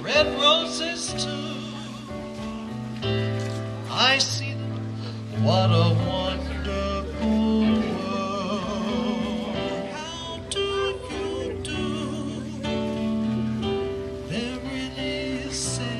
red roses too. I see them, what a wonderful world. How do you do? There really is St.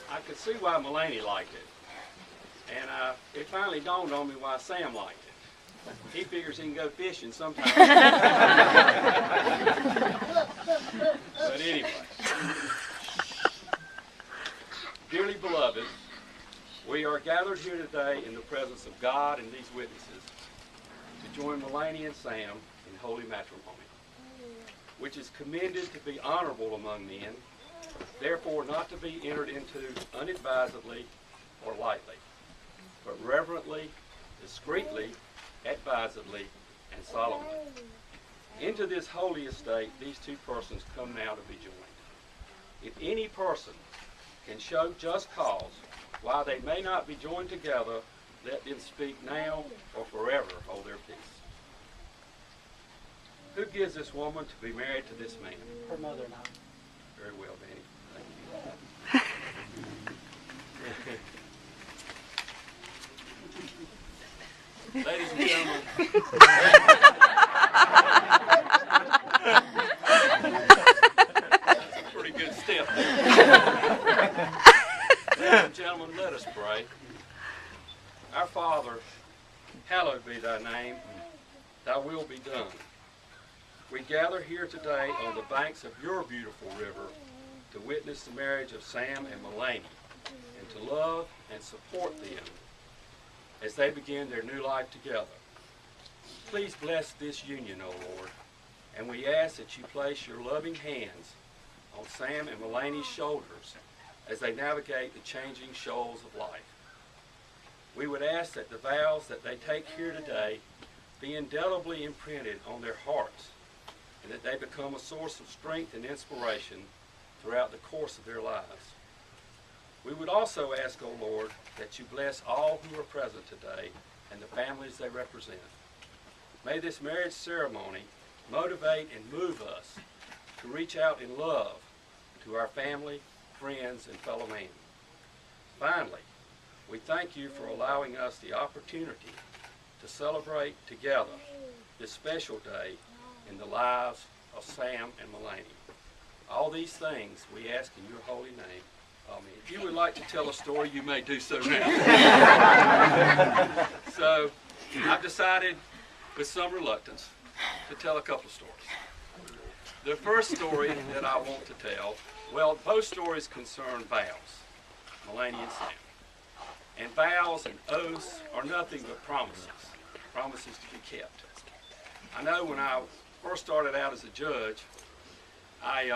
I could see why Melannie liked it, and it finally dawned on me why Sam liked it. He figures he can go fishing sometime. But anyway, dearly beloved, we are gathered here today in the presence of God and these witnesses to join Melannie and Sam in holy matrimony, which is commended to be honorable among men, therefore not to be entered into unadvisedly or lightly, but reverently, discreetly, advisedly, and solemnly. Into this holy estate these two persons come now to be joined. If any person can show just cause why they may not be joined together, let them speak now or forever hold their peace. Who gives this woman to be married to this man? Her mother and I. Very well, Danny. Thank you. Ladies and gentlemen. That's a pretty good step. Ladies and gentlemen, let us pray. Our Father, hallowed be thy name, thy will be done. We gather here today on the banks of your beautiful river to witness the marriage of Sam and Melannie and to love and support them as they begin their new life together. Please bless this union, O Lord, and we ask that you place your loving hands on Sam and Melannie's shoulders as they navigate the changing shoals of life. We would ask that the vows that they take here today be indelibly imprinted on their hearts and that they become a source of strength and inspiration throughout the course of their lives. We would also ask, O Lord, that you bless all who are present today and the families they represent. May this marriage ceremony motivate and move us to reach out in love to our family, friends, and fellow man. Finally, we thank you for allowing us the opportunity to celebrate together this special day in the lives of Sam and Melannie. All these things we ask in your holy name. Amen. If you would like to tell a story, you may do so now. So, I've decided, with some reluctance, to tell a couple of stories. The first story that I want to tell, well, both stories concern vows, Melannie and Sam. And vows and oaths are nothing but promises to be kept. I know when I first started out as a judge, I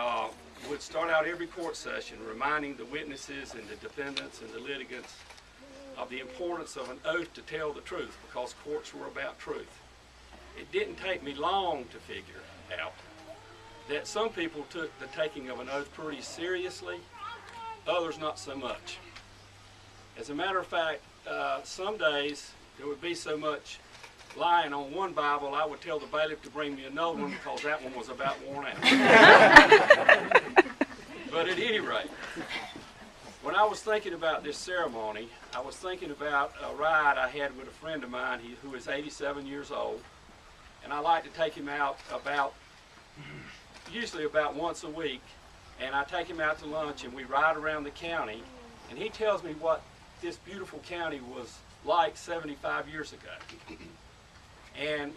would start out every court session reminding the witnesses and the defendants and the litigants of the importance of an oath to tell the truth, because courts were about truth. It didn't take me long to figure out that some people took the taking of an oath pretty seriously, others not so much. As a matter of fact, some days there would be so much lying on one Bible, I would tell the bailiff to bring me another one because that one was about worn out. But at any rate, when I was thinking about this ceremony, I was thinking about a ride I had with a friend of mine who is 87 years old, and I like to take him out usually about once a week, and I take him out to lunch and we ride around the county And he tells me what this beautiful county was like 75 years ago. And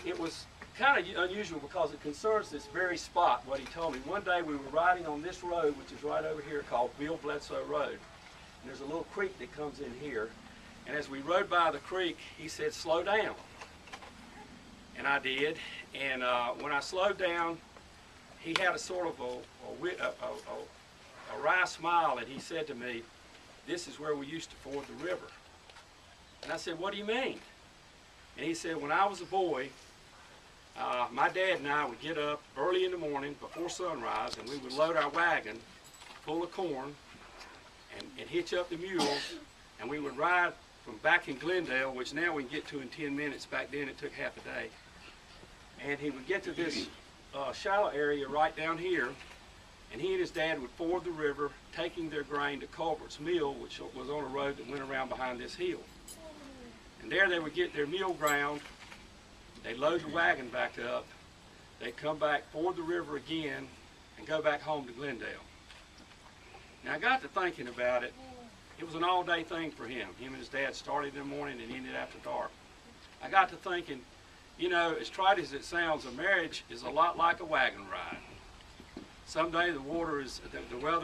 it was kind of unusual because it concerns this very spot, what he told me. One day we were riding on this road, which is right over here, called Bill Bledsoe Road. And there's a little creek that comes in here. And as we rode by the creek, he said, slow down. And I did. And when I slowed down, he had a sort of a wry smile, and he said to me, this is where we used to ford the river. And I said, what do you mean? And he said, when I was a boy, my dad and I would get up early in the morning before sunrise, and we would load our wagon full of corn and hitch up the mules, and we would ride from back in Glendale, which now we can get to in 10 minutes. Back then it took half a day. And he would get to this shallow area right down here, and he and his dad would ford the river, taking their grain to Culvert's Mill, which was on a road that went around behind this hill. And there they would get their meal ground, they'd load the wagon back up, they'd come back, ford the river again, and go back home to Glendale. Now I got to thinking about it. It was an all-day thing for him. Him and his dad started in the morning and ended after dark. I got to thinking, you know, as trite as it sounds, a marriage is a lot like a wagon ride. Someday the weather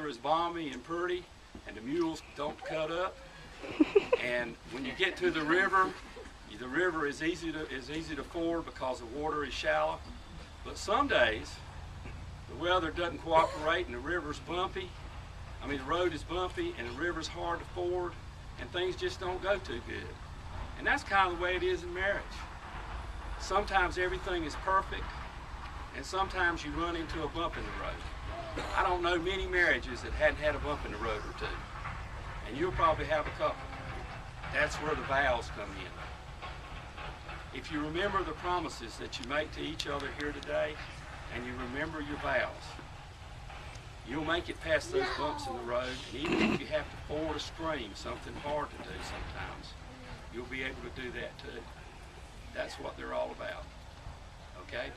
is balmy and pretty, and the mules don't cut up. And when you get to the river is easy to ford because the water is shallow. But some days the weather doesn't cooperate and the river's bumpy. I mean, the road is bumpy and the river's hard to ford, and things just don't go too good. And that's kind of the way it is in marriage. Sometimes everything is perfect, and sometimes you run into a bump in the road. I don't know many marriages that hadn't had a bump in the road or two. And you'll probably have a couple. That's where the vows come in. If you remember the promises that you make to each other here today, and you remember your vows, you'll make it past those bumps in the road, and even if you have to ford a stream, something hard to do sometimes, you'll be able to do that too. That's what they're all about. Okay?